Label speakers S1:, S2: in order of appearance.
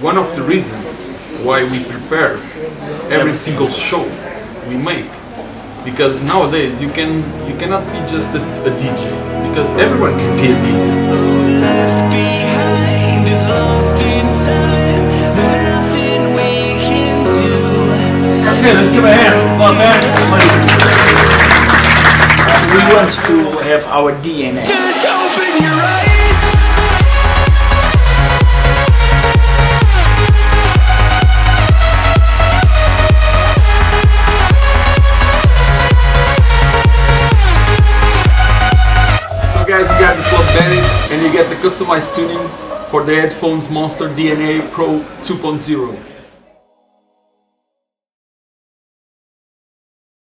S1: one of the reasons why we prepare every single show we make. Because nowadays you cannot be just a DJ, because everyone can be a DJ.
S2: Left behind is lost in time. There's nothing we can do.
S3: Okay, let's give a hand. Come on, man. We want to have our DNA.
S2: Just open your eyes.
S1: So guys, you got the Club Banditz and you get the customized tuning for the headphones Monster DNA Pro 2.0.